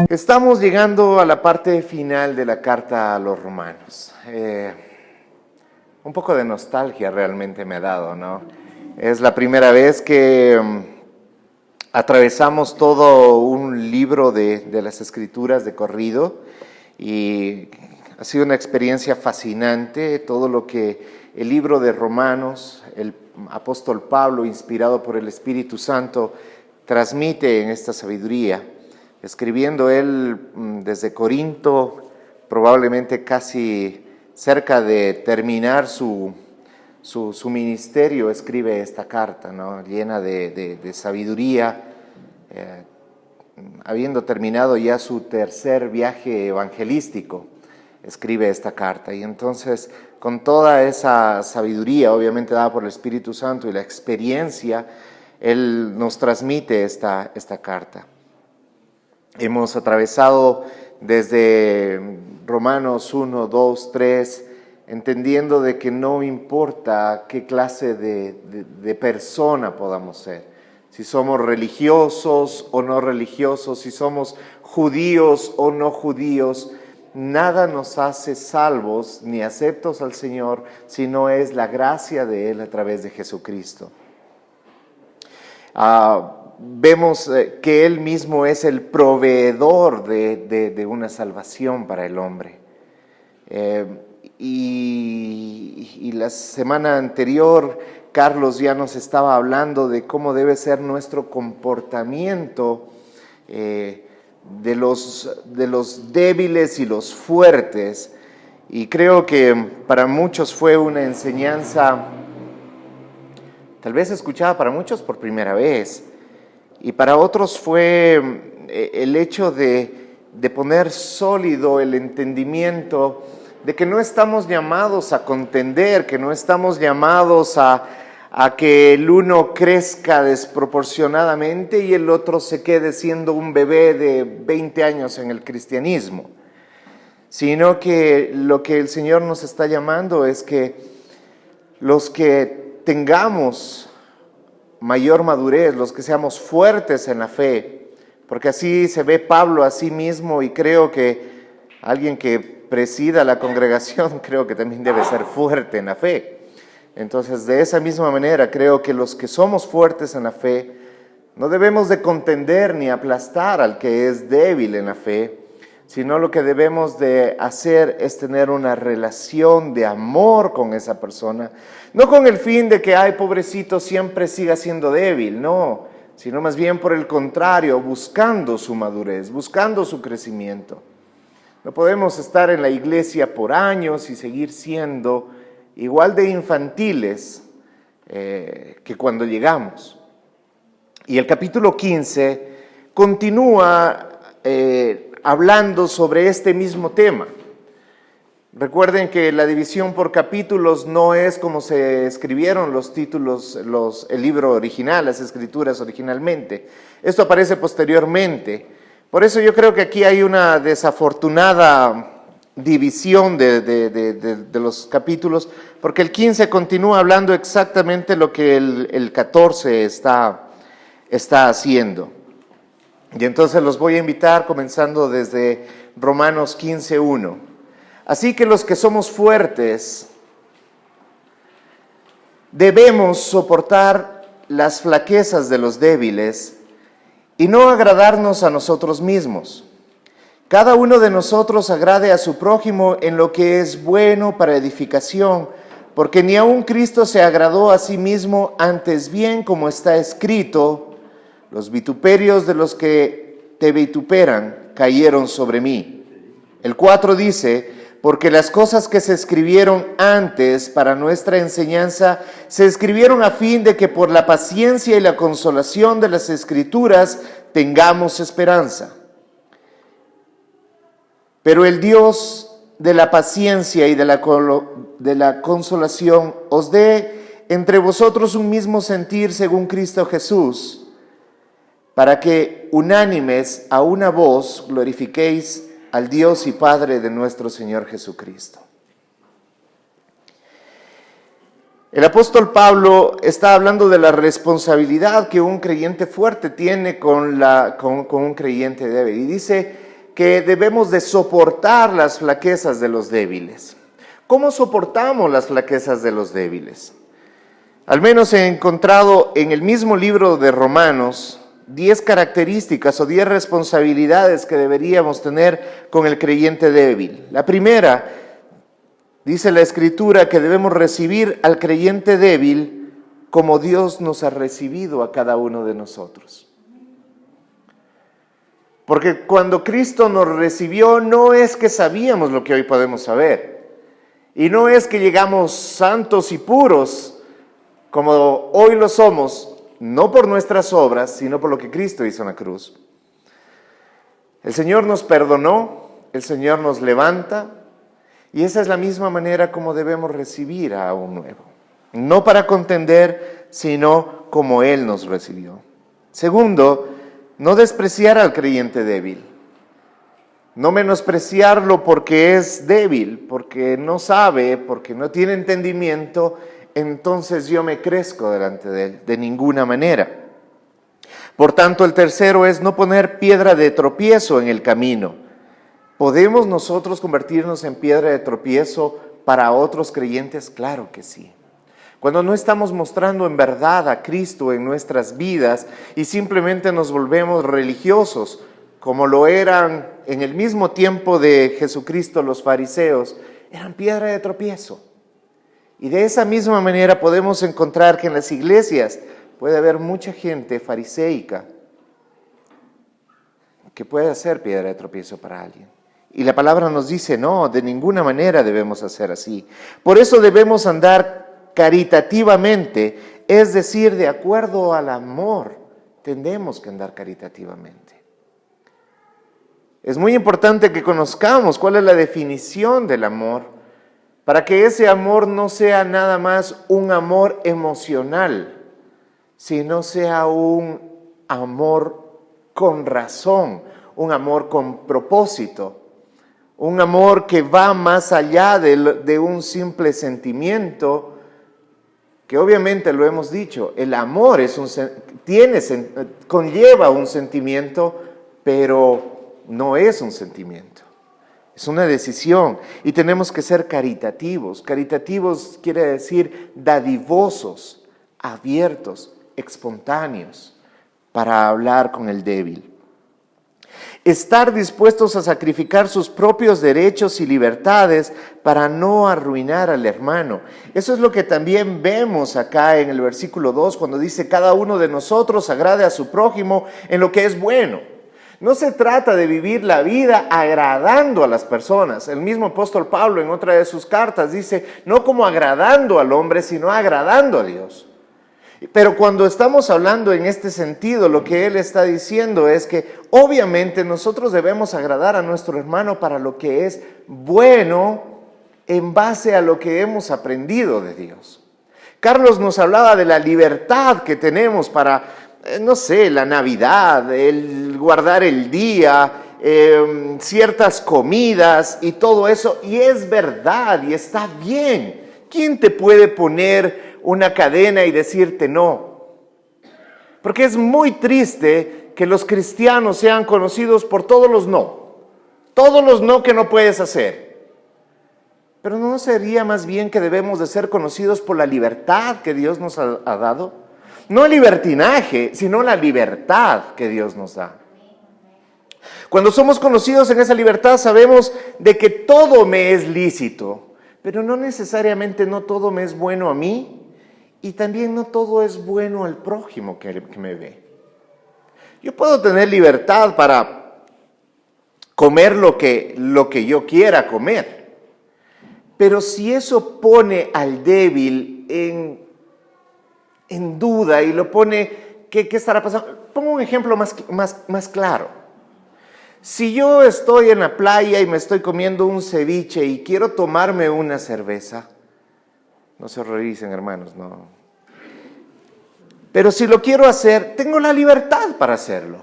Estamos llegando a la parte final de la carta a los romanos. Un poco de nostalgia realmente me ha dado, ¿no? Es la primera vez que atravesamos todo un libro de las Escrituras de corrido y ha sido una experiencia fascinante todo lo que el libro de Romanos, el apóstol Pablo, inspirado por el Espíritu Santo, transmite en esta sabiduría. Escribiendo él desde Corinto, probablemente casi cerca de terminar su ministerio, escribe esta carta, ¿no? Llena de sabiduría, habiendo terminado ya su tercer viaje evangelístico, escribe esta carta. Y entonces, con toda esa sabiduría, obviamente dada por el Espíritu Santo y la experiencia, él nos transmite esta carta. Hemos atravesado desde Romanos 1, 2, 3, entendiendo de que no importa qué clase de persona podamos ser, si somos religiosos o no religiosos, si somos judíos o no judíos, nada nos hace salvos ni aceptos al Señor, sino es la gracia de Él a través de Jesucristo. Vemos que Él mismo es el proveedor de una salvación para el hombre. Y la semana anterior, Carlos ya nos estaba hablando de cómo debe ser nuestro comportamiento de los débiles y los fuertes. Y creo que para muchos fue una enseñanza, tal vez escuchada para muchos por primera vez. Y para otros fue el hecho de poner sólido el entendimiento de que no estamos llamados a contender, que no estamos llamados a que el uno crezca desproporcionadamente y el otro se quede siendo un bebé de 20 años en el cristianismo, sino que lo que el Señor nos está llamando es que los que tengamos mayor madurez, los que seamos fuertes en la fe, porque así se ve Pablo a sí mismo, y creo que alguien que presida la congregación creo que también debe ser fuerte en la fe. Entonces, de esa misma manera, creo que los que somos fuertes en la fe no debemos de contender ni aplastar al que es débil en la fe, sino lo que debemos de hacer es tener una relación de amor con esa persona, no con el fin de que, ay, pobrecito, siempre siga siendo débil, no, sino más bien por el contrario, buscando su madurez, buscando su crecimiento. No podemos estar en la iglesia por años y seguir siendo igual de infantiles que cuando llegamos. Y el capítulo 15 continúa hablando sobre este mismo tema. Recuerden que la división por capítulos no es como se escribieron los títulos, el libro original, las escrituras originalmente. Esto aparece posteriormente. Por eso yo creo que aquí hay una desafortunada división de los capítulos, porque el 15 continúa hablando exactamente lo que el 14 está haciendo. Y entonces los voy a invitar comenzando desde Romanos 15:1. Así que los que somos fuertes debemos soportar las flaquezas de los débiles y no agradarnos a nosotros mismos. Cada uno de nosotros agrade a su prójimo en lo que es bueno para edificación, porque ni aun Cristo se agradó a sí mismo, antes bien, como está escrito, los vituperios de los que te vituperan cayeron sobre mí. El 4 dice, porque las cosas que se escribieron antes para nuestra enseñanza se escribieron a fin de que por la paciencia y la consolación de las Escrituras tengamos esperanza. Pero el Dios de la paciencia y de la consolación os dé entre vosotros un mismo sentir según Cristo Jesús, para que unánimes a una voz glorifiquéis al Dios y Padre de nuestro Señor Jesucristo. El apóstol Pablo está hablando de la responsabilidad que un creyente fuerte tiene con un creyente débil. Y dice que debemos de soportar las flaquezas de los débiles. ¿Cómo soportamos las flaquezas de los débiles? Al menos he encontrado en el mismo libro de Romanos 10 características o 10 responsabilidades que deberíamos tener con el creyente débil. La primera, dice la Escritura que debemos recibir al creyente débil como Dios nos ha recibido a cada uno de nosotros. Porque cuando Cristo nos recibió, no es que sabíamos lo que hoy podemos saber. Y no es que llegamos santos y puros, como hoy lo somos, no por nuestras obras, sino por lo que Cristo hizo en la cruz. El Señor nos perdonó, el Señor nos levanta, y esa es la misma manera como debemos recibir a un nuevo. No para contender, sino como Él nos recibió. Segundo, no despreciar al creyente débil. No menospreciarlo porque es débil, porque no sabe, porque no tiene entendimiento, entonces yo me crezco delante de él, de ninguna manera. Por tanto, el tercero es no poner piedra de tropiezo en el camino. ¿Podemos nosotros convertirnos en piedra de tropiezo para otros creyentes? Claro que sí. Cuando no estamos mostrando en verdad a Cristo en nuestras vidas y simplemente nos volvemos religiosos, como lo eran en el mismo tiempo de Jesucristo los fariseos, eran piedra de tropiezo. Y de esa misma manera podemos encontrar que en las iglesias puede haber mucha gente fariseica que puede ser piedra de tropiezo para alguien. Y la palabra nos dice, no, de ninguna manera debemos hacer así. Por eso debemos andar caritativamente, es decir, de acuerdo al amor, tenemos que andar caritativamente. Es muy importante que conozcamos cuál es la definición del amor, para que ese amor no sea nada más un amor emocional, sino sea un amor con razón, un amor con propósito, un amor que va más allá de un simple sentimiento, que obviamente lo hemos dicho, el amor conlleva un sentimiento, pero no es un sentimiento, es una decisión y tenemos que ser caritativos. Caritativos quiere decir dadivosos, abiertos, espontáneos para hablar con el débil. Estar dispuestos a sacrificar sus propios derechos y libertades para no arruinar al hermano. Eso es lo que también vemos acá en el versículo 2 cuando dice cada uno de nosotros agrade a su prójimo en lo que es bueno. No se trata de vivir la vida agradando a las personas. El mismo apóstol Pablo en otra de sus cartas dice, no como agradando al hombre, sino agradando a Dios. Pero cuando estamos hablando en este sentido, lo que él está diciendo es que obviamente nosotros debemos agradar a nuestro hermano para lo que es bueno en base a lo que hemos aprendido de Dios. Carlos nos hablaba de la libertad que tenemos para, no sé, la Navidad, el guardar el día, ciertas comidas y todo eso, y es verdad y está bien. ¿Quién te puede poner una cadena y decirte no? Porque es muy triste que los cristianos sean conocidos por todos los no que no puedes hacer. Pero ¿no sería más bien que debemos de ser conocidos por la libertad que Dios nos ha dado? No el libertinaje, sino la libertad que Dios nos da. Cuando somos conocidos en esa libertad sabemos de que todo me es lícito, pero no necesariamente no todo me es bueno a mí y también no todo es bueno al prójimo que me ve. Yo puedo tener libertad para comer lo que yo quiera comer, pero si eso pone al débil en duda y lo pone, ¿qué estará pasando? Pongo un ejemplo más claro. Si yo estoy en la playa y me estoy comiendo un ceviche y quiero tomarme una cerveza, no se horroricen, hermanos, no. Pero si lo quiero hacer, tengo la libertad para hacerlo.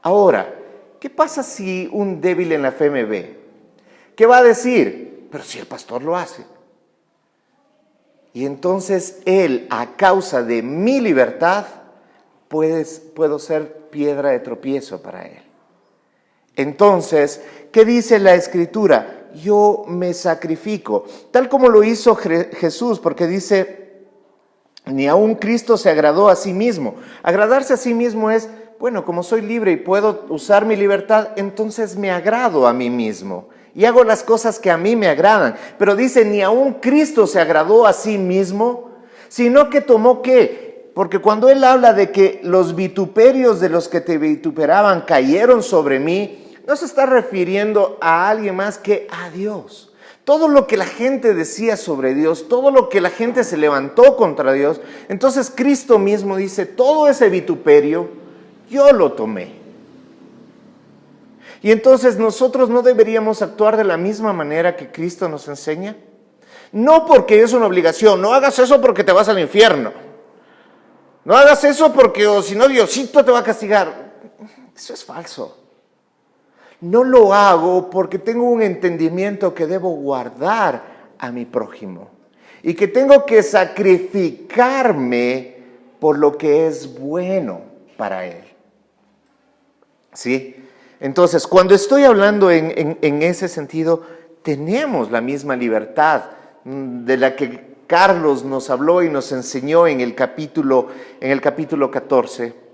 Ahora, ¿qué pasa si un débil en la fe me ve? ¿Qué va a decir? Pero si el pastor lo hace. Y entonces Él, a causa de mi libertad, puedo ser piedra de tropiezo para Él. Entonces, ¿qué dice la Escritura? Yo me sacrifico, tal como lo hizo Jesús, porque dice, ni aun Cristo se agradó a sí mismo. Agradarse a sí mismo es, bueno, como soy libre y puedo usar mi libertad, entonces me agrado a mí mismo y hago las cosas que a mí me agradan. Pero dice, ni aun Cristo se agradó a sí mismo, sino que tomó ¿qué? Porque cuando Él habla de que los vituperios de los que te vituperaban cayeron sobre mí, no se está refiriendo a alguien más que a Dios. Todo lo que la gente decía sobre Dios, todo lo que la gente se levantó contra Dios, entonces Cristo mismo dice, todo ese vituperio, yo lo tomé. Y entonces nosotros no deberíamos actuar de la misma manera que Cristo nos enseña. No porque es una obligación, no hagas eso porque te vas al infierno. No hagas eso porque o si no Diosito te va a castigar. Eso es falso. No lo hago porque tengo un entendimiento que debo guardar a mi prójimo y que tengo que sacrificarme por lo que es bueno para él. ¿Sí? Entonces, cuando estoy hablando en ese sentido, tenemos la misma libertad de la que Carlos nos habló y nos enseñó en el capítulo 14.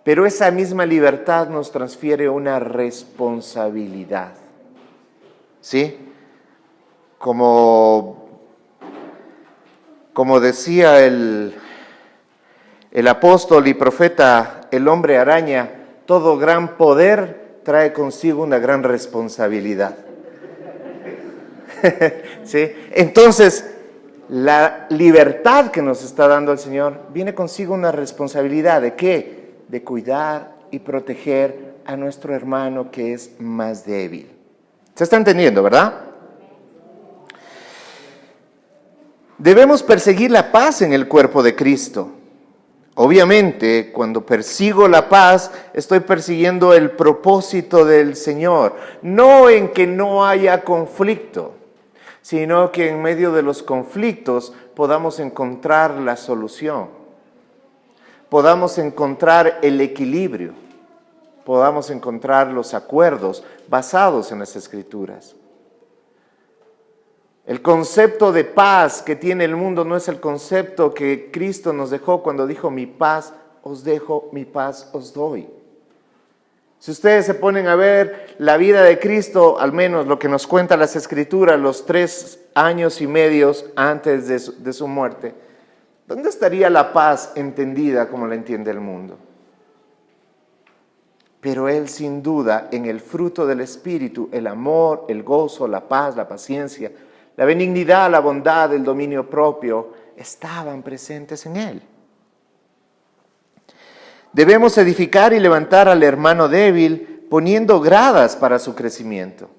Pero esa misma libertad nos transfiere una responsabilidad. ¿Sí? Como decía el apóstol y profeta, el hombre araña, todo gran poder trae consigo una gran responsabilidad. ¿Sí? Entonces, la libertad que nos está dando el Señor viene consigo una responsabilidad. ¿De qué? De cuidar y proteger a nuestro hermano que es más débil. ¿Se está entendiendo, verdad? Debemos perseguir la paz en el cuerpo de Cristo. Obviamente, cuando persigo la paz, estoy persiguiendo el propósito del Señor. No en que no haya conflicto, sino que en medio de los conflictos podamos encontrar la solución. Podamos encontrar el equilibrio. Podamos encontrar los acuerdos basados en las Escrituras. El concepto de paz que tiene el mundo no es el concepto que Cristo nos dejó cuando dijo, mi paz os dejo, mi paz os doy. Si ustedes se ponen a ver la vida de Cristo, al menos lo que nos cuenta las Escrituras, los 3 años y medio antes de su muerte, ¿dónde estaría la paz entendida como la entiende el mundo? Pero Él sin duda en el fruto del Espíritu, el amor, el gozo, la paz, la paciencia, la benignidad, la bondad, el dominio propio, estaban presentes en Él. Debemos edificar y levantar al hermano débil poniendo gradas para su crecimiento.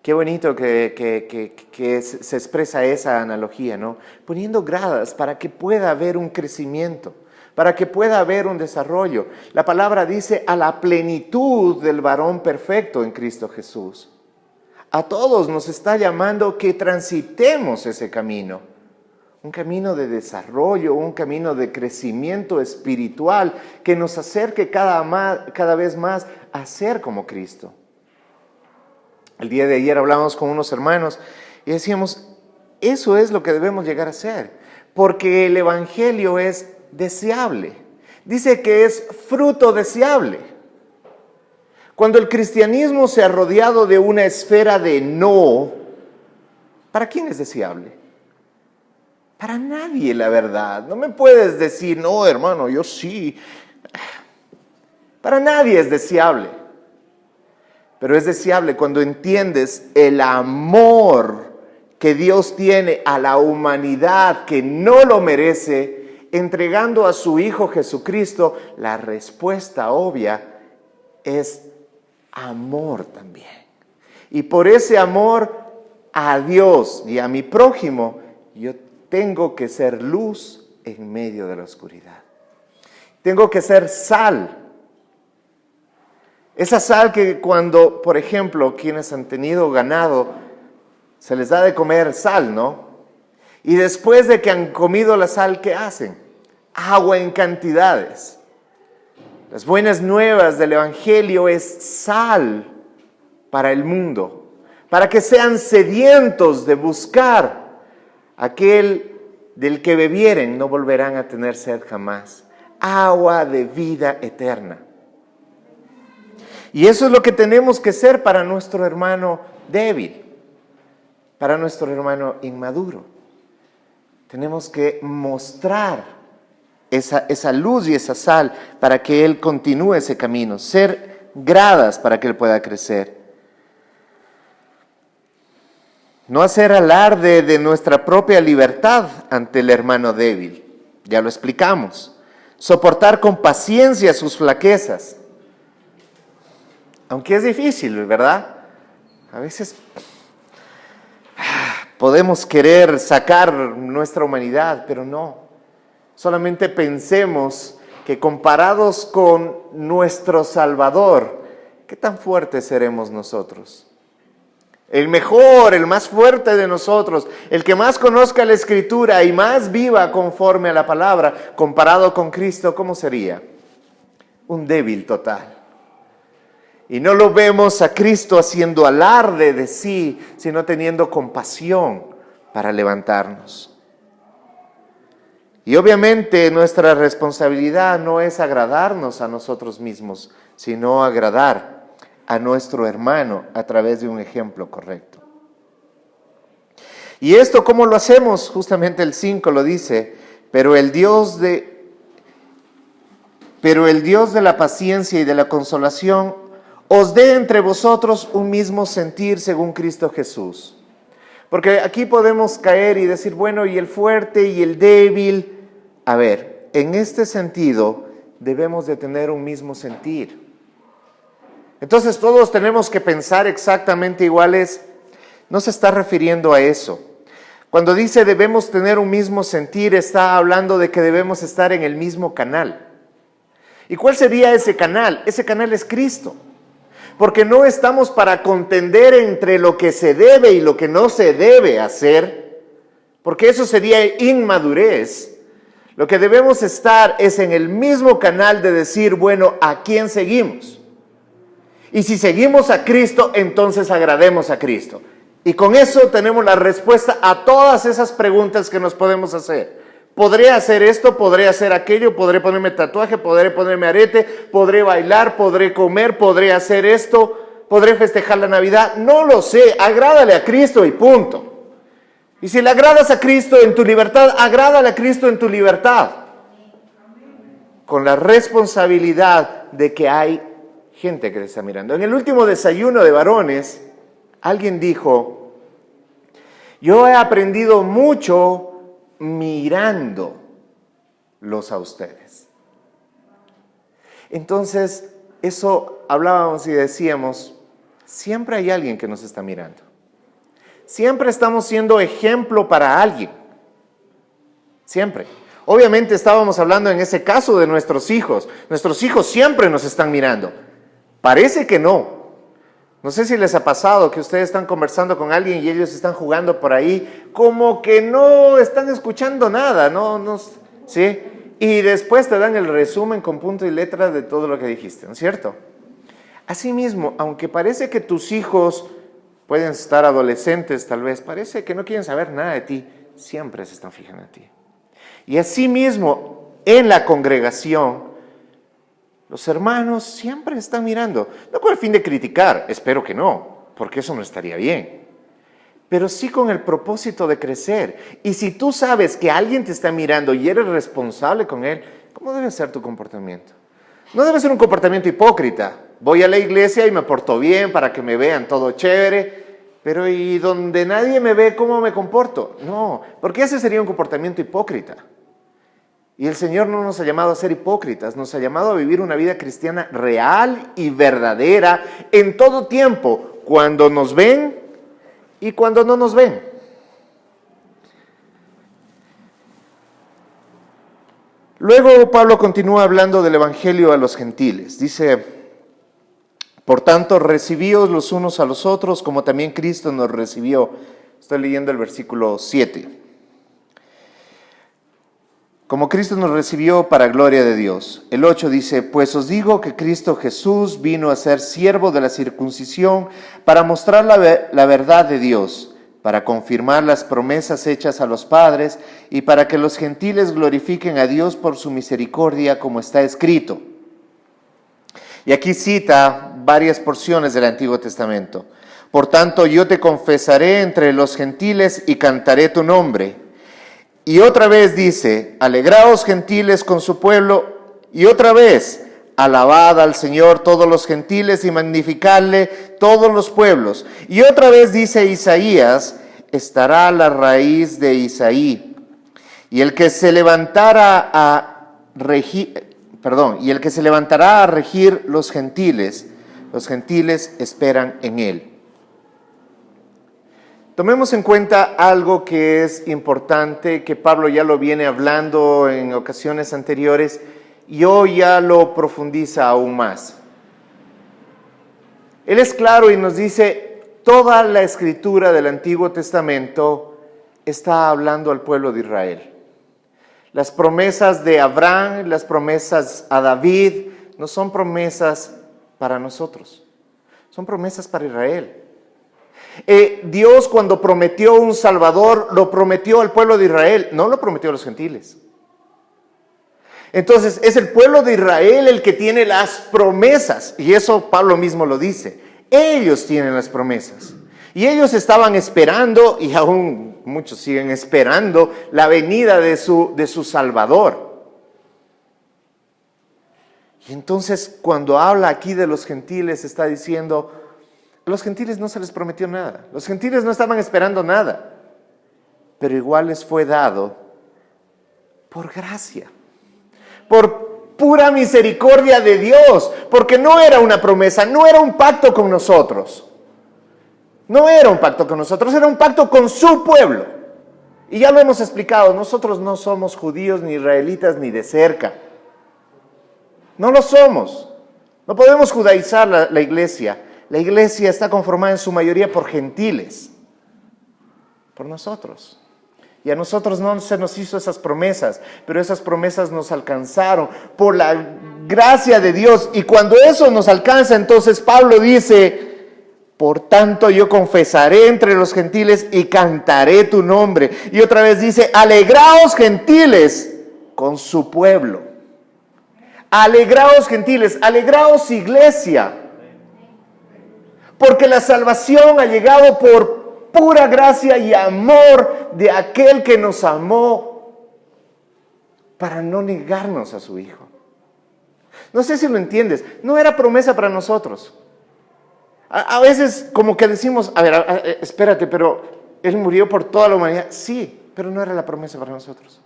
Qué bonito que se expresa esa analogía, ¿no? Poniendo gradas para que pueda haber un crecimiento, para que pueda haber un desarrollo. La palabra dice a la plenitud del varón perfecto en Cristo Jesús. A todos nos está llamando que transitemos ese camino. Un camino de desarrollo, un camino de crecimiento espiritual que nos acerque cada vez más a ser como Cristo. El día de ayer hablamos con unos hermanos y decíamos, eso es lo que debemos llegar a ser, porque el Evangelio es deseable. Dice que es fruto deseable. Cuando el cristianismo se ha rodeado de una esfera de no, ¿para quién es deseable? Para nadie, la verdad. No me puedes decir, no, hermano, yo sí. Para nadie es deseable. Pero es deseable cuando entiendes el amor que Dios tiene a la humanidad que no lo merece, entregando a su Hijo Jesucristo. La respuesta obvia es amor también. Y por ese amor a Dios y a mi prójimo, yo tengo que ser luz en medio de la oscuridad. Tengo que ser sal. Esa sal que por ejemplo, quienes han tenido ganado, se les da de comer sal, ¿no? Y después de que han comido la sal, ¿qué hacen? Agua en cantidades. Las buenas nuevas del Evangelio es sal para el mundo, para que sean sedientos de buscar aquel del que bebieren, no volverán a tener sed jamás. Agua de vida eterna. Y eso es lo que tenemos que ser para nuestro hermano débil, para nuestro hermano inmaduro. Tenemos que mostrar esa luz y esa sal para que él continúe ese camino, ser gradas para que él pueda crecer. No hacer alarde de nuestra propia libertad ante el hermano débil, ya lo explicamos. Soportar con paciencia sus flaquezas, aunque es difícil, ¿verdad? A veces podemos querer sacar nuestra humanidad, pero no. Solamente pensemos que comparados con nuestro Salvador, ¿qué tan fuertes seremos nosotros? El mejor, el más fuerte de nosotros, el que más conozca la Escritura y más viva conforme a la palabra, comparado con Cristo, ¿cómo sería? Un débil total. Y no lo vemos a Cristo haciendo alarde de sí, sino teniendo compasión para levantarnos. Y obviamente nuestra responsabilidad no es agradarnos a nosotros mismos, sino agradar a nuestro hermano a través de un ejemplo correcto. ¿Y esto cómo lo hacemos? Justamente el 5 lo dice, pero el Dios de la paciencia y de la consolación os dé entre vosotros un mismo sentir según Cristo Jesús. Porque aquí podemos caer y decir, bueno, y el fuerte y el débil. A ver, en este sentido debemos de tener un mismo sentir. Entonces todos tenemos que pensar exactamente iguales. No se está refiriendo a eso. Cuando dice debemos tener un mismo sentir, está hablando de que debemos estar en el mismo canal. ¿Y cuál sería ese canal? Ese canal es Cristo. Porque no estamos para contender entre lo que se debe y lo que no se debe hacer, porque eso sería inmadurez. Lo que debemos estar es en el mismo canal de decir, bueno, ¿a quién seguimos? Y si seguimos a Cristo, entonces agrademos a Cristo. Y con eso tenemos la respuesta a todas esas preguntas que nos podemos hacer. ¿Podré hacer esto? ¿Podré hacer aquello? ¿Podré ponerme tatuaje? ¿Podré ponerme arete? ¿Podré bailar? ¿Podré comer? ¿Podré hacer esto? ¿Podré festejar la Navidad? No lo sé. Agrádale a Cristo y punto. Y si le agradas a Cristo en tu libertad, agrádale a Cristo en tu libertad. Con la responsabilidad de que hay gente que te está mirando. En el último desayuno de varones, alguien dijo, yo he aprendido mucho mirándolos a ustedes. Entonces, eso hablábamos y decíamos, siempre hay alguien que nos está mirando. Siempre estamos siendo ejemplo para alguien. Siempre. Obviamente estábamos hablando en ese caso de nuestros hijos. Nuestros hijos siempre nos están mirando. Parece que no. No sé si les ha pasado que ustedes están conversando con alguien y ellos están jugando por ahí, como que no están escuchando nada, ¿sí? Y después te dan el resumen con punto y letra de todo lo que dijiste, ¿no es cierto? Asimismo, aunque parece que tus hijos pueden estar adolescentes tal vez, parece que no quieren saber nada de ti, siempre se están fijando en ti. Y asimismo, en la congregación, los hermanos siempre están mirando, no con el fin de criticar, espero que no, porque eso no estaría bien, pero sí con el propósito de crecer. Y si tú sabes que alguien te está mirando y eres responsable con él, ¿cómo debe ser tu comportamiento? No debe ser un comportamiento hipócrita. Voy a la iglesia y me porto bien para que me vean todo chévere, pero ¿y donde nadie me ve cómo me comporto? No, porque ese sería un comportamiento hipócrita. Y el Señor no nos ha llamado a ser hipócritas, nos ha llamado a vivir una vida cristiana real y verdadera en todo tiempo, cuando nos ven y cuando no nos ven. Luego Pablo continúa hablando del evangelio a los gentiles. Dice, por tanto, recibíos los unos a los otros como también Cristo nos recibió. Estoy leyendo el versículo 7. como Cristo nos recibió para gloria de Dios. El 8 dice, pues os digo que Cristo Jesús vino a ser siervo de la circuncisión para mostrar la verdad de Dios, para confirmar las promesas hechas a los padres y para que los gentiles glorifiquen a Dios por su misericordia, como está escrito. Y aquí cita varias porciones del Antiguo Testamento. Por tanto, yo te confesaré entre los gentiles y cantaré tu nombre. Y otra vez dice, alegraos gentiles con su pueblo. Y otra vez, alabad al Señor todos los gentiles y magnificadle todos los pueblos. Y otra vez dice Isaías, estará la raíz de Isaí. Y el que se levantará a regir los gentiles esperan en él. Tomemos en cuenta algo que es importante, que Pablo ya lo viene hablando en ocasiones anteriores y hoy ya lo profundiza aún más. Él es claro y nos dice, toda la escritura del Antiguo Testamento está hablando al pueblo de Israel. Las promesas de Abraham, las promesas a David, no son promesas para nosotros, son promesas para Israel. Dios cuando prometió un Salvador, lo prometió al pueblo de Israel, no lo prometió a los gentiles. Entonces es el pueblo de Israel el que tiene las promesas, y eso Pablo mismo lo dice. Ellos tienen las promesas, y ellos estaban esperando, y aún muchos siguen esperando, la venida de su Salvador. Y entonces cuando habla aquí de los gentiles, está diciendo, a los gentiles no se les prometió nada. Los gentiles no estaban esperando nada. Pero igual les fue dado por gracia, por pura misericordia de Dios, porque no era una promesa, no era un pacto con nosotros. No era un pacto con nosotros, era un pacto con su pueblo. Y ya lo hemos explicado, nosotros no somos judíos ni israelitas ni de cerca. No lo somos. No podemos judaizar la iglesia. La iglesia está conformada en su mayoría por gentiles, por nosotros. Y a nosotros no se nos hizo esas promesas, pero esas promesas nos alcanzaron por la gracia de Dios. Y cuando eso nos alcanza, entonces Pablo dice, por tanto yo confesaré entre los gentiles y cantaré tu nombre. Y otra vez dice, alegraos gentiles con su pueblo. Alegraos gentiles, alegraos iglesia. Porque la salvación ha llegado por pura gracia y amor de aquel que nos amó para no negarnos a su Hijo. No sé si lo entiendes, no era promesa para nosotros. A veces como que decimos, a ver, espérate, pero Él murió por toda la humanidad. Sí, pero no era la promesa para nosotros.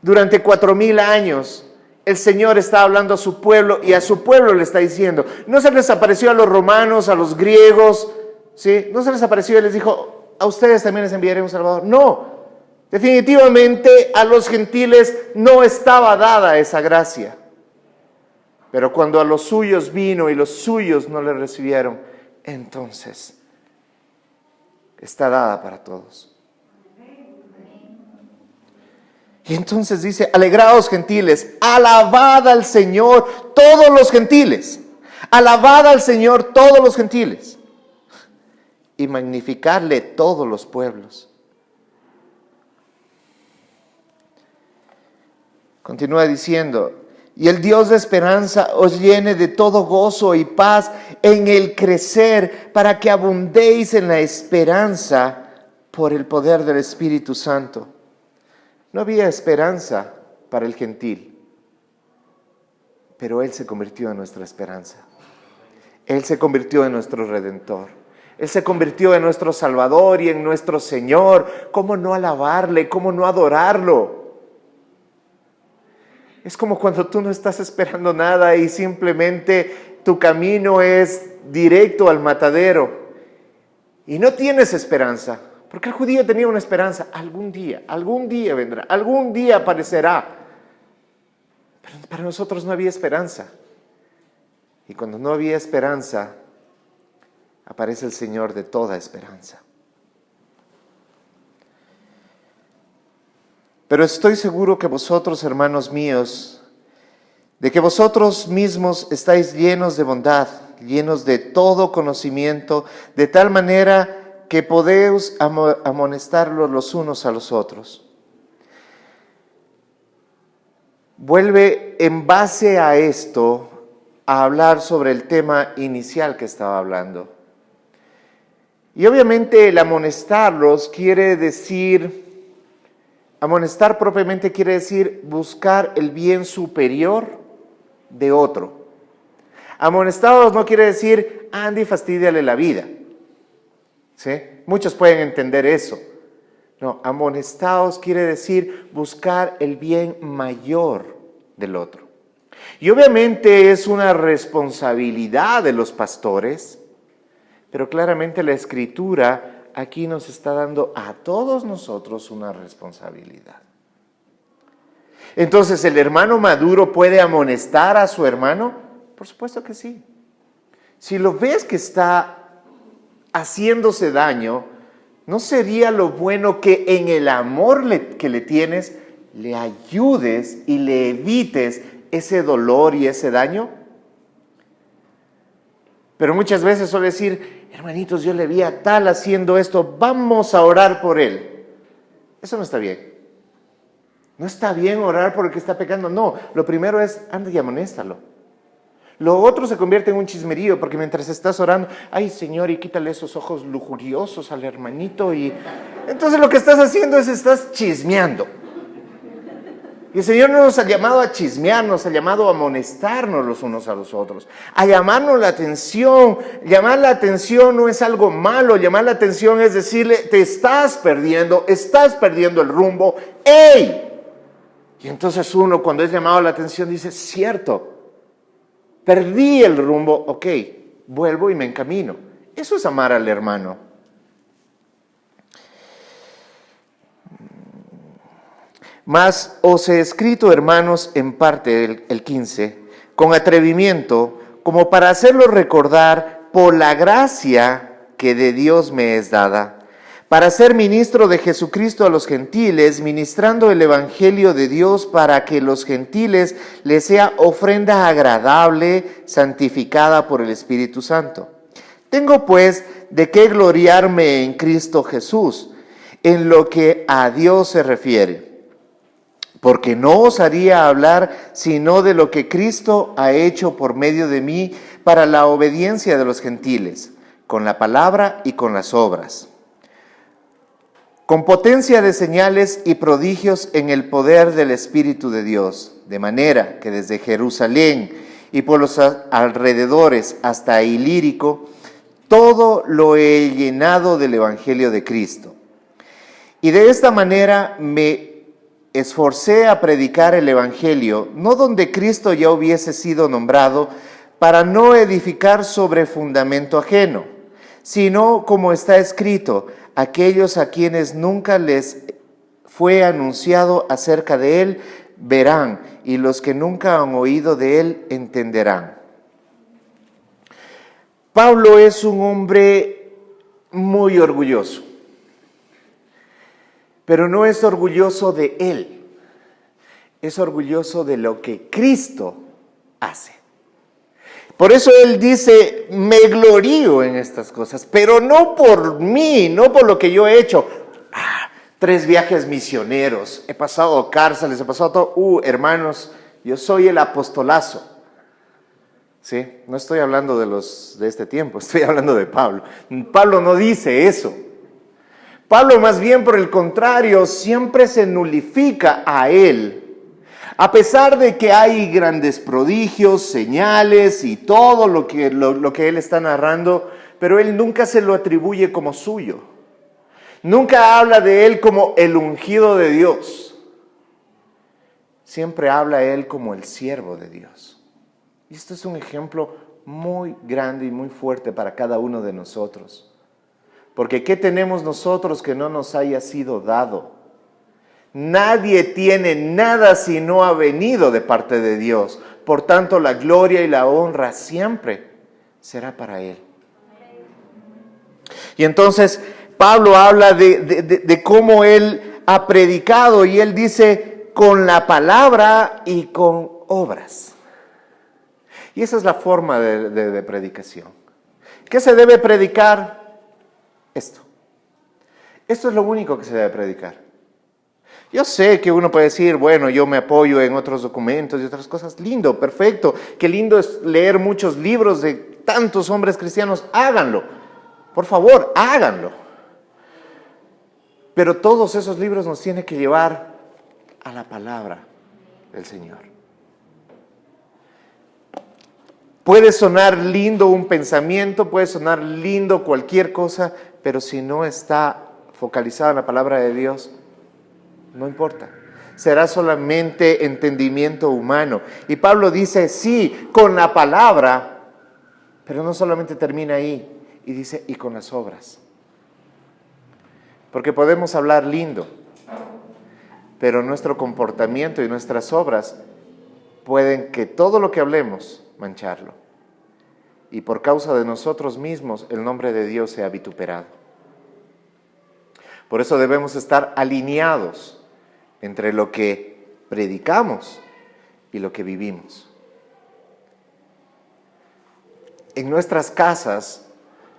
Durante 4,000 años el Señor está hablando a su pueblo y a su pueblo le está diciendo, no se les apareció a los romanos, a los griegos, ¿sí? No se les apareció y les dijo, a ustedes también les enviaré un Salvador. No, definitivamente a los gentiles no estaba dada esa gracia. Pero cuando a los suyos vino y los suyos no le recibieron, entonces está dada para todos. Y entonces dice, alegraos gentiles, alabad al Señor todos los gentiles, alabad al Señor todos los gentiles y magnificarle todos los pueblos. Continúa diciendo, y el Dios de esperanza os llene de todo gozo y paz en el crecer, para que abundéis en la esperanza por el poder del Espíritu Santo. No había esperanza para el gentil, pero Él se convirtió en nuestra esperanza. Él se convirtió en nuestro Redentor. Él se convirtió en nuestro Salvador y en nuestro Señor. ¿Cómo no alabarle? ¿Cómo no adorarlo? Es como cuando tú no estás esperando nada y simplemente tu camino es directo al matadero y no tienes esperanza. Porque el judío tenía una esperanza, algún día vendrá, algún día aparecerá. Pero para nosotros no había esperanza. Y cuando no había esperanza, aparece el Señor de toda esperanza. Pero estoy seguro que vosotros, hermanos míos, de que vosotros mismos estáis llenos de bondad, llenos de todo conocimiento, de tal manera que podéis amonestarlos los unos a los otros. Vuelve en base a esto a hablar sobre el tema inicial que estaba hablando. Y obviamente el amonestarlos quiere decir, amonestar propiamente quiere decir buscar el bien superior de otro. Amonestados no quiere decir, ande y fastídiale la vida. ¿Sí? Muchos pueden entender eso. No, amonestados quiere decir buscar el bien mayor del otro. Y obviamente es una responsabilidad de los pastores, pero claramente la Escritura aquí nos está dando a todos nosotros una responsabilidad. Entonces, ¿el hermano maduro puede amonestar a su hermano? Por supuesto que sí. Si lo ves que está haciéndose daño, ¿no sería lo bueno que en el amor que le tienes, le ayudes y le evites ese dolor y ese daño? Pero muchas veces suele decir, hermanitos, yo le vi a tal haciendo esto, vamos a orar por él. Eso no está bien. No está bien orar por el que está pecando. No, lo primero es, anda y amonéstalo. Lo otro se convierte en un chismerío, porque mientras estás orando, ay Señor, y quítale esos ojos lujuriosos al hermanito, y entonces lo que estás haciendo es estás chismeando. Y el Señor no nos ha llamado a chismear, nos ha llamado a amonestarnos los unos a los otros, a llamarnos la atención. Llamar la atención no es algo malo, llamar la atención es decirle, te estás perdiendo el rumbo, ¡ey! Y entonces uno cuando es llamado la atención dice, cierto, perdí el rumbo, ok, vuelvo y me encamino. Eso es amar al hermano. Mas os he escrito, hermanos, en parte, el 15, con atrevimiento, como para hacerlo recordar por la gracia que de Dios me es dada, para ser ministro de Jesucristo a los gentiles, ministrando el evangelio de Dios para que los gentiles les sea ofrenda agradable, santificada por el Espíritu Santo. Tengo pues de qué gloriarme en Cristo Jesús, en lo que a Dios se refiere. Porque no osaría hablar sino de lo que Cristo ha hecho por medio de mí para la obediencia de los gentiles, con la palabra y con las obras, con potencia de señales y prodigios en el poder del Espíritu de Dios, de manera que desde Jerusalén y por los alrededores hasta Ilírico, todo lo he llenado del Evangelio de Cristo. Y de esta manera me esforcé a predicar el Evangelio, no donde Cristo ya hubiese sido nombrado, para no edificar sobre fundamento ajeno, sino como está escrito, aquellos a quienes nunca les fue anunciado acerca de él, verán, y los que nunca han oído de él, entenderán. Pablo es un hombre muy orgulloso. Pero no es orgulloso de él, es orgulloso de lo que Cristo hace. Por eso él dice, me glorío en estas cosas, pero no por mí, no por lo que yo he hecho. 3 viajes misioneros, he pasado cárceles, he pasado todo. Hermanos, yo soy el apostolazo. ¿Sí? No estoy hablando de este tiempo, estoy hablando de Pablo. Pablo no dice eso. Pablo más bien por el contrario siempre se nulifica a él, a pesar de que hay grandes prodigios, señales y todo lo que él está narrando, pero él nunca se lo atribuye como suyo. Nunca habla de él como el ungido de Dios. Siempre habla de él como el siervo de Dios. Y esto es un ejemplo muy grande y muy fuerte para cada uno de nosotros. Porque ¿qué tenemos nosotros que no nos haya sido dado? Nadie tiene nada si no ha venido de parte de Dios. Por tanto, la gloria y la honra siempre será para Él. Y entonces Pablo habla de cómo él ha predicado, y él dice, con la palabra y con obras. Y esa es la forma de predicación. ¿Qué se debe predicar? Esto. Esto es lo único que se debe predicar. Yo sé que uno puede decir, bueno, yo me apoyo en otros documentos y otras cosas. Lindo, perfecto. Qué lindo es leer muchos libros de tantos hombres cristianos. Háganlo. Por favor, háganlo. Pero todos esos libros nos tienen que llevar a la palabra del Señor. Puede sonar lindo un pensamiento, puede sonar lindo cualquier cosa, pero si no está focalizado en la palabra de Dios, no importa. Será solamente entendimiento humano. Y Pablo dice, sí, con la palabra, pero no solamente termina ahí. Y dice, y con las obras. Porque podemos hablar lindo, pero nuestro comportamiento y nuestras obras pueden que todo lo que hablemos mancharlo. Y por causa de nosotros mismos, el nombre de Dios sea vituperado. Por eso debemos estar alineados entre lo que predicamos y lo que vivimos. En nuestras casas,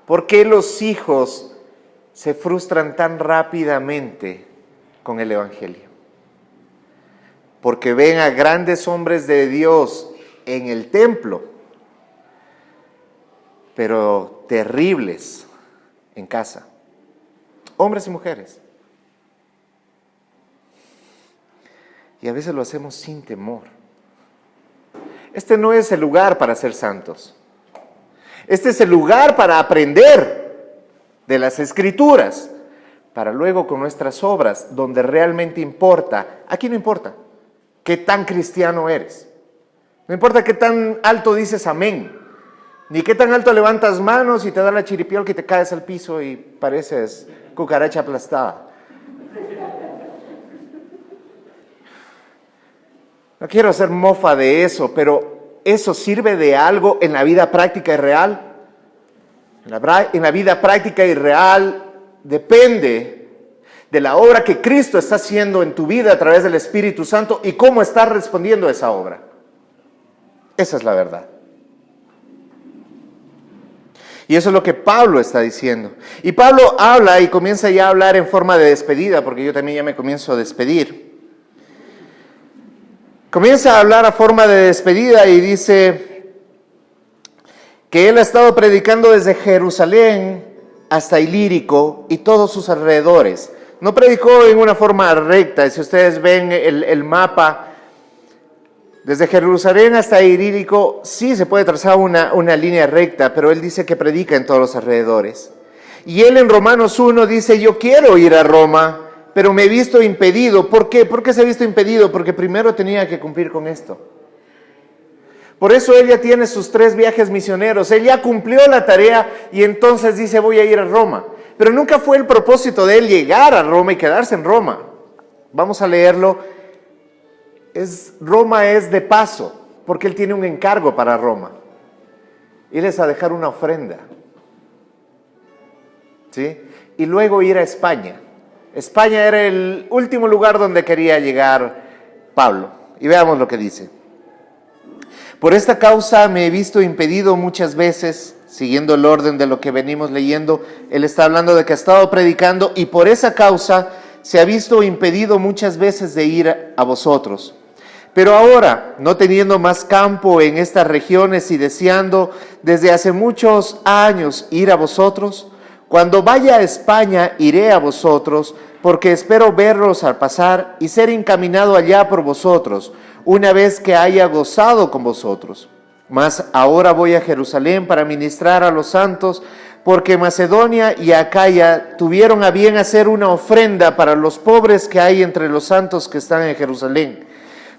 ¿por qué los hijos se frustran tan rápidamente con el Evangelio? Porque ven a grandes hombres de Dios en el templo, pero terribles en casa. Hombres y mujeres. Y a veces lo hacemos sin temor. Este no es el lugar para ser santos. Este es el lugar para aprender de las Escrituras, para luego con nuestras obras, donde realmente importa. Aquí no importa qué tan cristiano eres. No importa qué tan alto dices amén, ni qué tan alto levantas manos y te da la chiripiol que te caes al piso y pareces cucaracha aplastada. No quiero hacer mofa de eso, pero ¿eso sirve de algo en la vida práctica y real? En la vida práctica y real depende de la obra que Cristo está haciendo en tu vida a través del Espíritu Santo y cómo estás respondiendo a esa obra. Esa es la verdad. Y eso es lo que Pablo está diciendo. Y Pablo habla y comienza ya a hablar en forma de despedida, porque yo también ya me comienzo a despedir. Comienza a hablar a forma de despedida y dice que él ha estado predicando desde Jerusalén hasta Ilírico y todos sus alrededores. No predicó en una forma recta. Si ustedes ven el mapa, desde Jerusalén hasta Ilírico sí se puede trazar una línea recta, pero él dice que predica en todos los alrededores. Y él en Romanos 1 dice, yo quiero ir a Roma, pero me he visto impedido. ¿Por qué? ¿Por qué se ha visto impedido? Porque primero tenía que cumplir con esto. Por eso él ya tiene sus 3 viajes misioneros. Él ya cumplió la tarea y entonces dice, voy a ir a Roma. Pero nunca fue el propósito de él llegar a Roma y quedarse en Roma. Vamos a leerlo. Roma es de paso, porque él tiene un encargo para Roma. Él es a dejar una ofrenda. ¿Sí? Y luego ir a España. España era el último lugar donde quería llegar Pablo. Y veamos lo que dice. Por esta causa me he visto impedido muchas veces, siguiendo el orden de lo que venimos leyendo. Él está hablando de que ha estado predicando y por esa causa se ha visto impedido muchas veces de ir a vosotros. Pero ahora, no teniendo más campo en estas regiones y deseando desde hace muchos años ir a vosotros, cuando vaya a España iré a vosotros, porque espero verlos al pasar y ser encaminado allá por vosotros, una vez que haya gozado con vosotros. Mas ahora voy a Jerusalén para ministrar a los santos, porque Macedonia y Acaya tuvieron a bien hacer una ofrenda para los pobres que hay entre los santos que están en Jerusalén,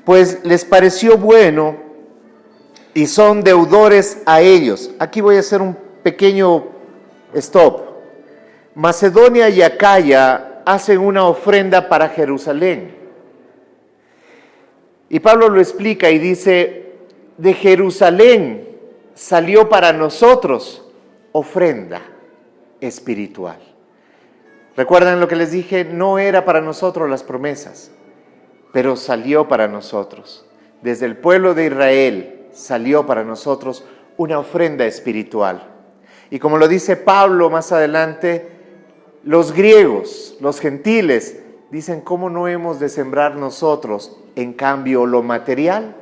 pues les pareció bueno y son deudores a ellos. Aquí voy a hacer un pequeño stop. Macedonia y Acaya hacen una ofrenda para Jerusalén. Y Pablo lo explica y dice, de Jerusalén salió para nosotros ofrenda espiritual. ¿Recuerdan lo que les dije? No era para nosotros las promesas, pero salió para nosotros. Desde el pueblo de Israel salió para nosotros una ofrenda espiritual. Y como lo dice Pablo más adelante, los griegos, los gentiles, dicen, ¿cómo no hemos de sembrar nosotros, en cambio, lo material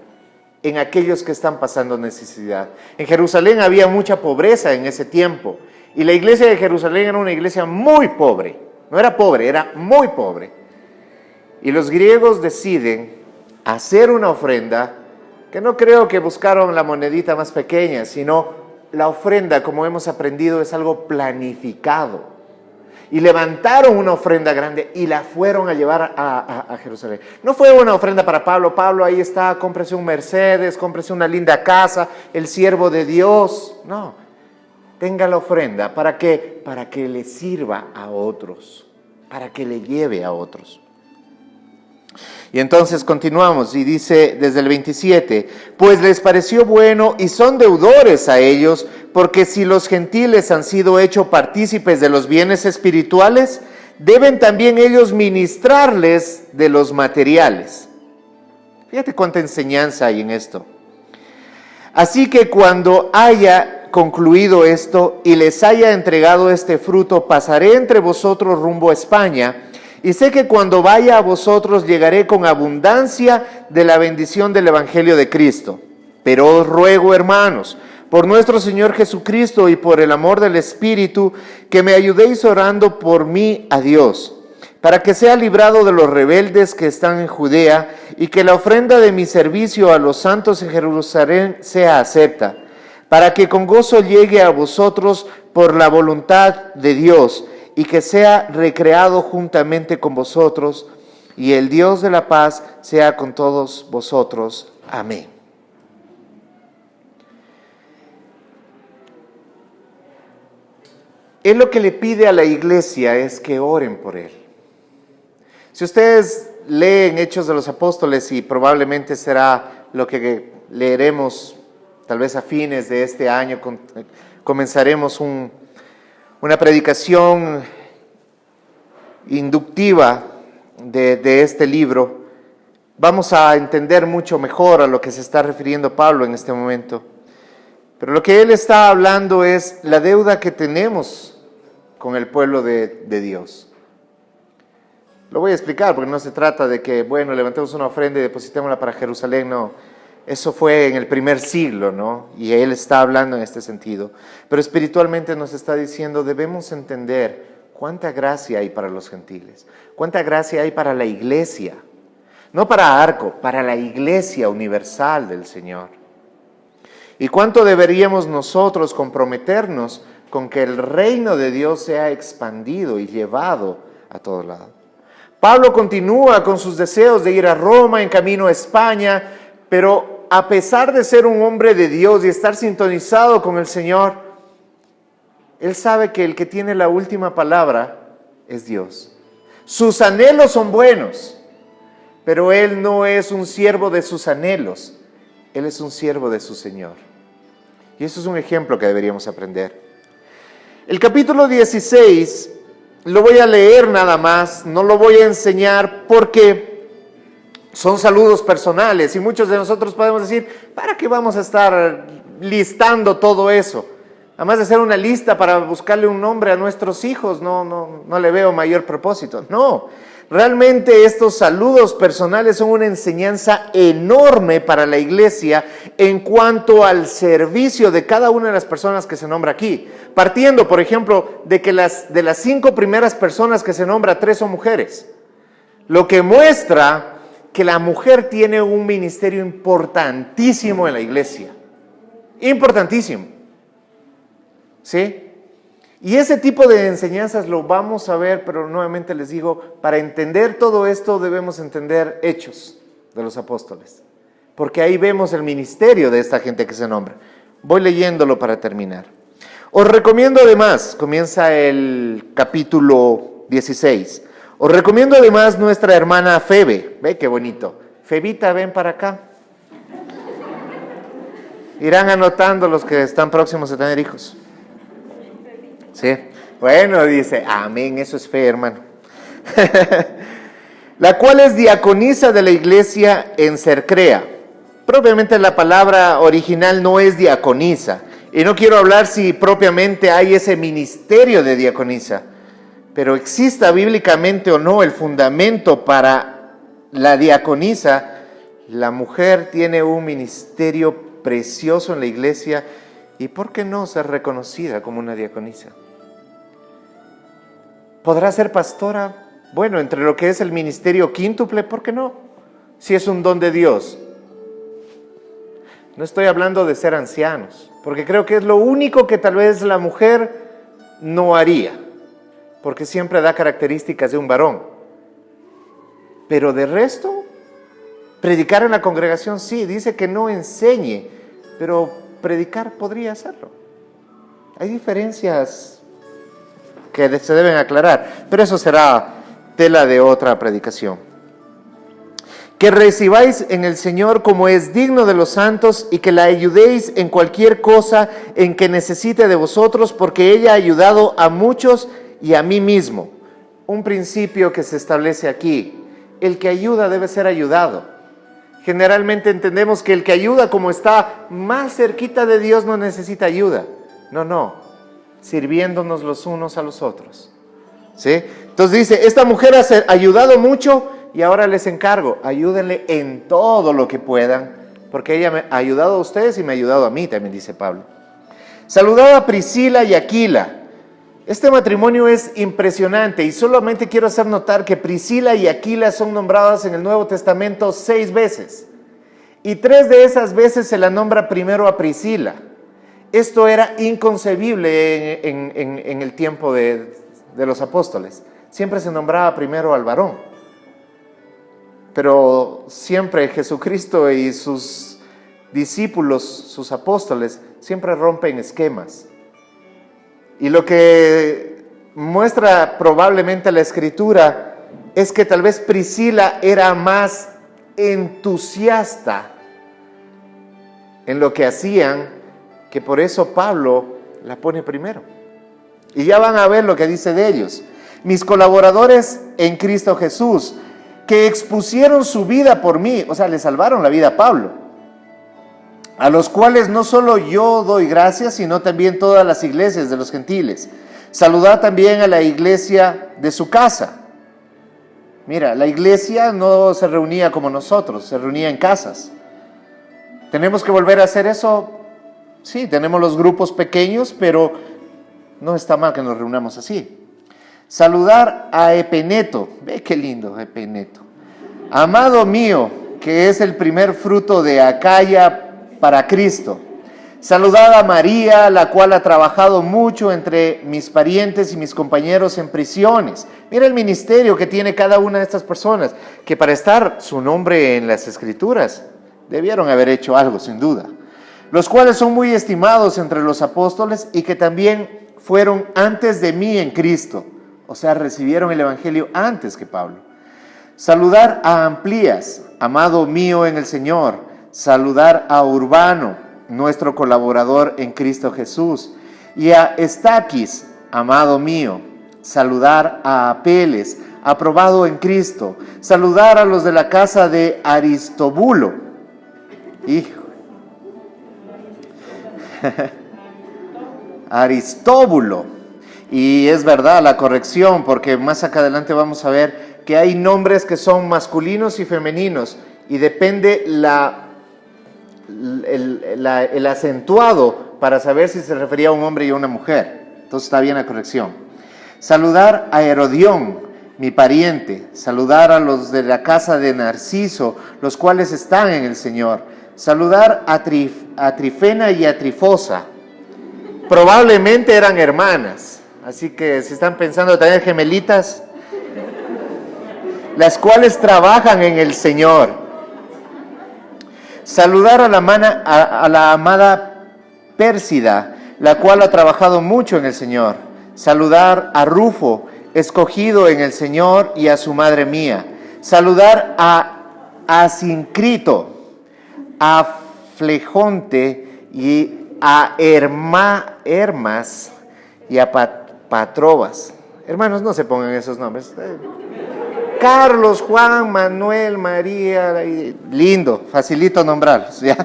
en aquellos que están pasando necesidad? En Jerusalén había mucha pobreza en ese tiempo, y la iglesia de Jerusalén era una iglesia muy pobre. No era pobre, era muy pobre. Y los griegos deciden hacer una ofrenda, que no creo que buscaron la monedita más pequeña, sino la ofrenda, como hemos aprendido, es algo planificado. Y levantaron una ofrenda grande y la fueron a llevar a Jerusalén. No fue una ofrenda para Pablo. Pablo, ahí está, cómprese un Mercedes, cómprese una linda casa, el siervo de Dios. No, tenga la ofrenda. ¿Para qué? Para que le sirva a otros, para que le lleve a otros. Y entonces continuamos y dice desde el 27, pues les pareció bueno y son deudores a ellos, porque si los gentiles han sido hechos partícipes de los bienes espirituales, deben también ellos ministrarles de los materiales. Fíjate cuánta enseñanza hay en esto. Así que cuando haya concluido esto y les haya entregado este fruto, pasaré entre vosotros rumbo a España, y sé que cuando vaya a vosotros llegaré con abundancia de la bendición del Evangelio de Cristo. Pero os ruego, hermanos, por nuestro Señor Jesucristo y por el amor del Espíritu, que me ayudéis orando por mí a Dios, para que sea librado de los rebeldes que están en Judea, y que la ofrenda de mi servicio a los santos en Jerusalén sea acepta, para que con gozo llegue a vosotros por la voluntad de Dios, y que sea recreado juntamente con vosotros, y el Dios de la paz sea con todos vosotros. Amén. Él lo que le pide a la iglesia es que oren por él. Si ustedes leen Hechos de los Apóstoles, y probablemente será lo que leeremos tal vez a fines de este año, comenzaremos una predicación inductiva de este libro. Vamos a entender mucho mejor a lo que se está refiriendo Pablo en este momento. Pero lo que él está hablando es la deuda que tenemos con el pueblo de Dios. Lo voy a explicar, porque no se trata de que, bueno, levantemos una ofrenda y depositémosla para Jerusalén, no. Eso fue en el primer siglo, ¿no? Y él está hablando en este sentido. Pero espiritualmente nos está diciendo, debemos entender cuánta gracia hay para los gentiles, cuánta gracia hay para la iglesia, no para Arco, para la iglesia universal del Señor. Y cuánto deberíamos nosotros comprometernos con que el reino de Dios sea expandido y llevado a todos lados. Pablo continúa con sus deseos de ir a Roma, en camino a España, pero a pesar de ser un hombre de Dios y estar sintonizado con el Señor, él sabe que el que tiene la última palabra es Dios. Sus anhelos son buenos, pero él no es un siervo de sus anhelos, él es un siervo de su Señor. Y eso es un ejemplo que deberíamos aprender. El capítulo 16 lo voy a leer nada más, no lo voy a enseñar porque son saludos personales y muchos de nosotros podemos decir, ¿para qué vamos a estar listando todo eso? Además de hacer una lista para buscarle un nombre a nuestros hijos, no le veo mayor propósito. No, realmente estos saludos personales son una enseñanza enorme para la iglesia en cuanto al servicio de cada una de las personas que se nombra aquí. Partiendo, por ejemplo, de que de las 5 primeras personas que se nombra, 3 son mujeres. Lo que muestra que la mujer tiene un ministerio importantísimo en la iglesia. Importantísimo. ¿Sí? Y ese tipo de enseñanzas lo vamos a ver, pero nuevamente les digo, para entender todo esto debemos entender Hechos de los Apóstoles. Porque ahí vemos el ministerio de esta gente que se nombra. Voy leyéndolo para terminar. Os recomiendo además, comienza el capítulo 16, os recomiendo además nuestra hermana Febe. Ve qué bonito. Febita, ven para acá. Irán anotando los que están próximos a tener hijos. ¿Sí? Bueno, dice, amén, eso es fe, hermano. La cual es diaconisa de la iglesia en Cercrea. Propiamente la palabra original no es diaconisa. Y no quiero hablar si propiamente hay ese ministerio de diaconisa. Pero exista bíblicamente o no el fundamento para la diaconisa, la mujer tiene un ministerio precioso en la iglesia. ¿Y por qué no ser reconocida como una diaconisa? ¿Podrá ser pastora? Bueno, entre lo que es el ministerio quíntuple, ¿por qué no? Si es un don de Dios. No estoy hablando de ser ancianos, porque creo que es lo único que tal vez la mujer no haría, porque siempre da características de un varón. Pero de resto, predicar en la congregación sí, dice que no enseñe, pero predicar podría hacerlo. Hay diferencias que se deben aclarar, pero eso será tela de otra predicación. Que recibáis en el Señor como es digno de los santos y que la ayudéis en cualquier cosa en que necesite de vosotros, porque ella ha ayudado a muchos y a mí mismo. Un principio que se establece aquí: el que ayuda debe ser ayudado. Generalmente entendemos que el que ayuda, como está más cerquita de Dios, no necesita ayuda. No, sirviéndonos los unos a los otros. ¿Sí? Entonces dice, esta mujer ha ayudado mucho y ahora les encargo, ayúdenle en todo lo que puedan, porque ella me ha ayudado a ustedes y me ha ayudado a mí, también dice Pablo. Saludad a Priscila y Aquila. Este matrimonio es impresionante y solamente quiero hacer notar que Priscila y Aquila son nombradas en el Nuevo Testamento 6 veces. Y 3 de esas veces se la nombra primero a Priscila. Esto era inconcebible en el tiempo de los apóstoles. Siempre se nombraba primero al varón. Pero siempre Jesucristo y sus discípulos, sus apóstoles, siempre rompen esquemas. Y lo que muestra probablemente la Escritura es que tal vez Priscila era más entusiasta en lo que hacían, que por eso Pablo la pone primero. Y ya van a ver lo que dice de ellos. Mis colaboradores en Cristo Jesús, que expusieron su vida por mí, o sea, le salvaron la vida a Pablo, a los cuales no solo yo doy gracias, sino también todas las iglesias de los gentiles. Saludad también a la iglesia de su casa. Mira, la iglesia no se reunía como nosotros, se reunía en casas. ¿Tenemos que volver a hacer eso? Sí, tenemos los grupos pequeños, pero no está mal que nos reunamos así. Saludar a Epeneto. Ve qué lindo, Epeneto. Amado mío, que es el primer fruto de Acaya para Cristo. Saludad a María, la cual ha trabajado mucho entre mis parientes y mis compañeros en prisiones. Mira el ministerio que tiene cada una de estas personas, que para estar su nombre en las Escrituras, debieron haber hecho algo, sin duda. Los cuales son muy estimados entre los apóstoles y que también fueron antes de mí en Cristo. O sea, recibieron el Evangelio antes que Pablo. Saludar a Amplías, amado mío en el Señor. Saludar a Urbano, nuestro colaborador en Cristo Jesús. Y a Estaquis, amado mío. Saludar a Apeles, aprobado en Cristo. Saludar a los de la casa de Aristóbulo. Hijo. Aristóbulo. Y es verdad la corrección, porque más acá adelante vamos a ver que hay nombres que son masculinos y femeninos, y depende el acentuado para saber si se refería a un hombre y a una mujer. Entonces está bien la corrección. Saludar a Herodión, mi pariente. Saludar a los de la casa de Narciso, los cuales están en el Señor. Saludar a Trifena y a Trifosa. Probablemente eran hermanas. Así que si están pensando tener gemelitas, las cuales trabajan en el Señor. Saludar a la amada Pérsida, la cual ha trabajado mucho en el Señor. Saludar a Rufo, escogido en el Señor, y a su madre mía. Saludar a Asincrito, a Flegonte y a Hermas y a Patrobas. Hermanos, no se pongan esos nombres. Carlos, Juan, Manuel, María, lindo, facilito nombrarlos, ¿ya?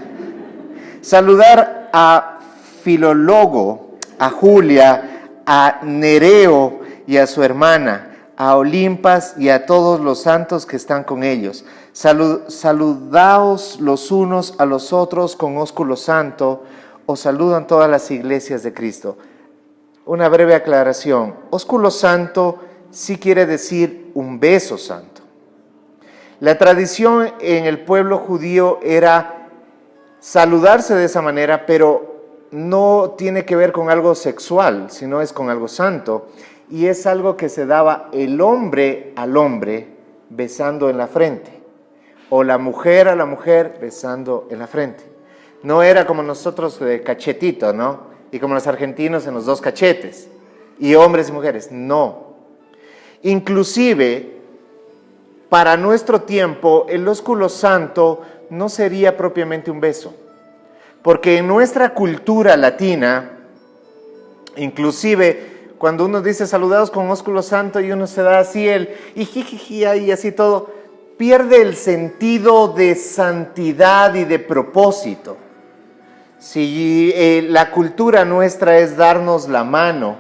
Saludar a Filólogo, a Julia, a Nereo y a su hermana, a Olimpas y a todos los santos que están con ellos. Saludaos los unos a los otros con ósculo santo. Os saludan todas las iglesias de Cristo. Una breve aclaración. Ósculo santo sí quiere decir un beso santo. La tradición en el pueblo judío era saludarse de esa manera, pero no tiene que ver con algo sexual, sino es con algo santo. Y es algo que se daba el hombre al hombre besando en la frente, o la mujer a la mujer besando en la frente. No era como nosotros de cachetito, ¿no? Y como los argentinos en los dos cachetes, y hombres y mujeres, no. Inclusive, para nuestro tiempo, el ósculo santo no sería propiamente un beso, porque en nuestra cultura latina, inclusive, cuando uno dice saludados con ósculo santo y uno se da así el y así todo, pierde el sentido de santidad y de propósito. Si la cultura nuestra es darnos la mano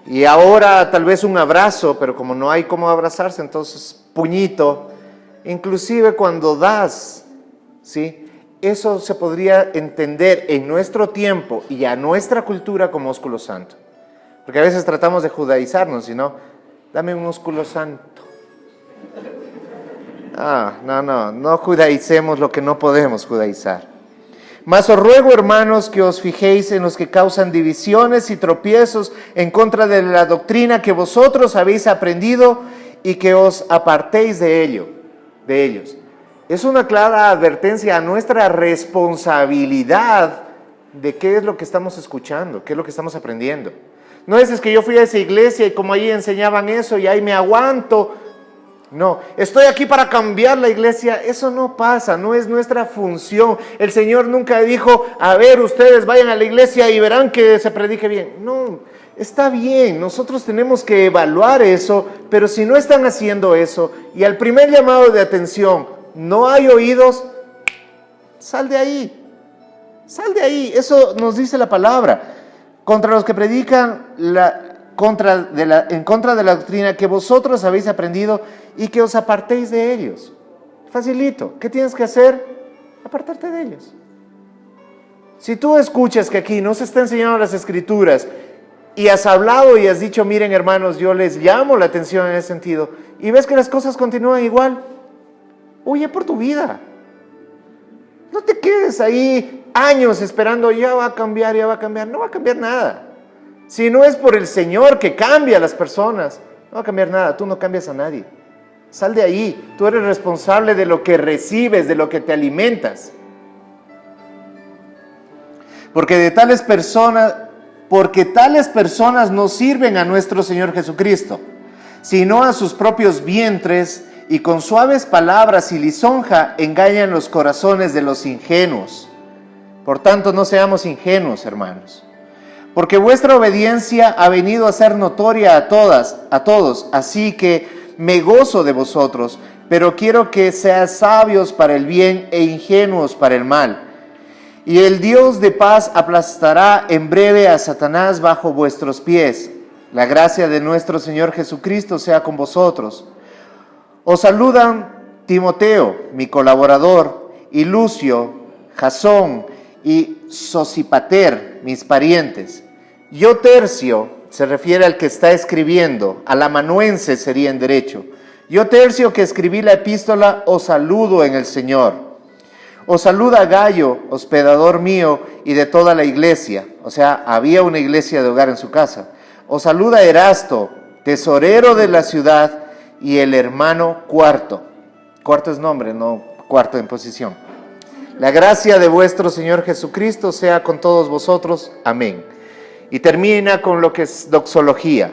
y ahora tal vez un abrazo, pero como no hay cómo abrazarse, entonces puñito, inclusive cuando das, ¿sí? Eso se podría entender en nuestro tiempo y a nuestra cultura como ósculo santo. Porque a veces tratamos de judaizarnos, y no, dame un ósculo santo. No judaicemos lo que no podemos judaizar. Mas os ruego, hermanos, que os fijéis en los que causan divisiones y tropiezos en contra de la doctrina que vosotros habéis aprendido y que os apartéis de ellos. Es una clara advertencia a nuestra responsabilidad de qué es lo que estamos escuchando, qué es lo que estamos aprendiendo. No es que yo fui a esa iglesia y como ahí enseñaban eso y ahí me aguanto. No, estoy aquí para cambiar la iglesia. Eso no pasa, no es nuestra función. El Señor nunca dijo, a ver, ustedes vayan a la iglesia y verán que se predique bien. No, está bien, nosotros tenemos que evaluar eso, pero si no están haciendo eso y al primer llamado de atención no hay oídos, sal de ahí. Eso nos dice la palabra. Contra los que predican en contra de la doctrina que vosotros habéis aprendido y que os apartéis de ellos. Facilito. ¿Qué tienes que hacer? Apartarte de ellos. Si tú escuchas que aquí no se está enseñando las escrituras y has hablado y has dicho, miren hermanos, yo les llamo la atención en ese sentido, y ves que las cosas continúan igual, huye por tu vida. No te quedes ahí años esperando, ya va a cambiar. No va a cambiar nada. Si no es por el Señor que cambia a las personas, no va a cambiar nada. Tú no cambias a nadie. Sal de ahí. Tú eres responsable de lo que recibes, de lo que te alimentas. Porque tales personas no sirven a nuestro Señor Jesucristo, sino a sus propios vientres, y con suaves palabras y lisonja engañan los corazones de los ingenuos. Por tanto, no seamos ingenuos, hermanos. Porque vuestra obediencia ha venido a ser notoria a todos, así que me gozo de vosotros, pero quiero que seas sabios para el bien e ingenuos para el mal. Y el Dios de paz aplastará en breve a Satanás bajo vuestros pies. La gracia de nuestro Señor Jesucristo sea con vosotros. Os saludan Timoteo, mi colaborador, y Lucio, Jasón y Sosipater, mis parientes. Yo Tercio, se refiere al que está escribiendo, al amanuense sería en derecho. Yo Tercio, que escribí la epístola, os saludo en el Señor. Os saluda Gayo, hospedador mío y de toda la iglesia. O sea, había una iglesia de hogar en su casa. Os saluda Erasto, tesorero de la ciudad, y el hermano Cuarto. Cuarto es nombre, no cuarto en posición. La gracia de vuestro Señor Jesucristo sea con todos vosotros. Amén. Y termina con lo que es doxología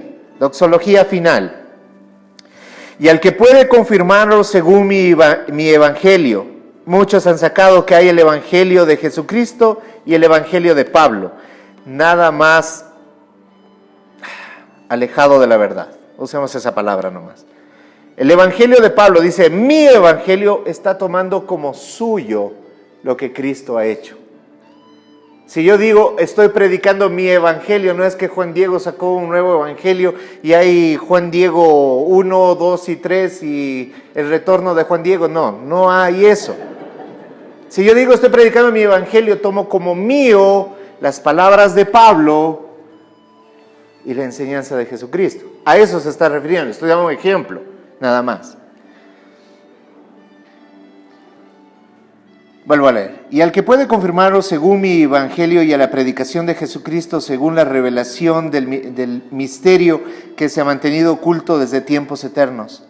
final. Y al que puede confirmarlo según mi evangelio. Muchos han sacado que hay el evangelio de Jesucristo y el evangelio de Pablo. Nada más alejado de la verdad. Usemos esa palabra nomás. El evangelio de Pablo dice, mi evangelio está tomando como suyo lo que Cristo ha hecho. Si yo digo, estoy predicando mi evangelio, no es que Juan Diego sacó un nuevo evangelio y hay Juan Diego 1, 2 y 3 y el retorno de Juan Diego. No hay eso. Si yo digo, estoy predicando mi evangelio, tomo como mío las palabras de Pablo y la enseñanza de Jesucristo. A eso se está refiriendo. Estoy dando un ejemplo, nada más. Vuelvo a leer. Y al que puede confirmaros según mi evangelio y a la predicación de Jesucristo según la revelación del misterio que se ha mantenido oculto desde tiempos eternos,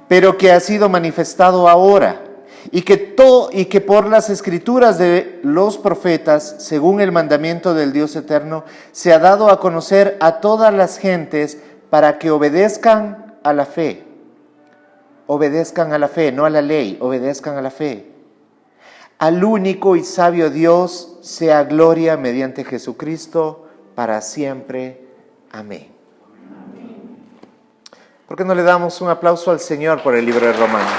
pero que ha sido manifestado ahora, y que por las escrituras de los profetas, según el mandamiento del Dios eterno, se ha dado a conocer a todas las gentes para que obedezcan a la fe. Obedezcan a la fe, no a la ley, obedezcan a la fe. Al único y sabio Dios sea gloria mediante Jesucristo para siempre. Amén. ¿Por qué no le damos un aplauso al Señor por el libro de Romanos?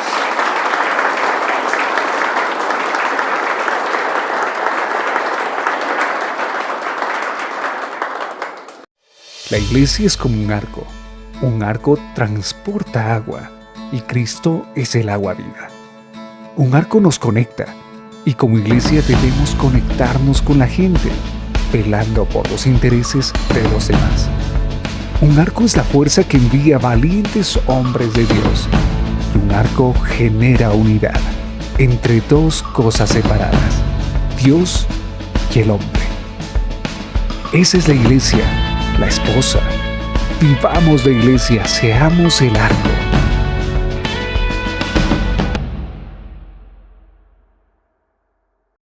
La iglesia es como un arco transporta agua y Cristo es el agua viva. Un arco nos conecta y como iglesia debemos conectarnos con la gente, velando por los intereses de los demás. Un arco es la fuerza que envía valientes hombres de Dios y un arco genera unidad entre dos cosas separadas, Dios y el hombre. Esa es la iglesia, la esposa. Vivamos la iglesia, seamos el arco.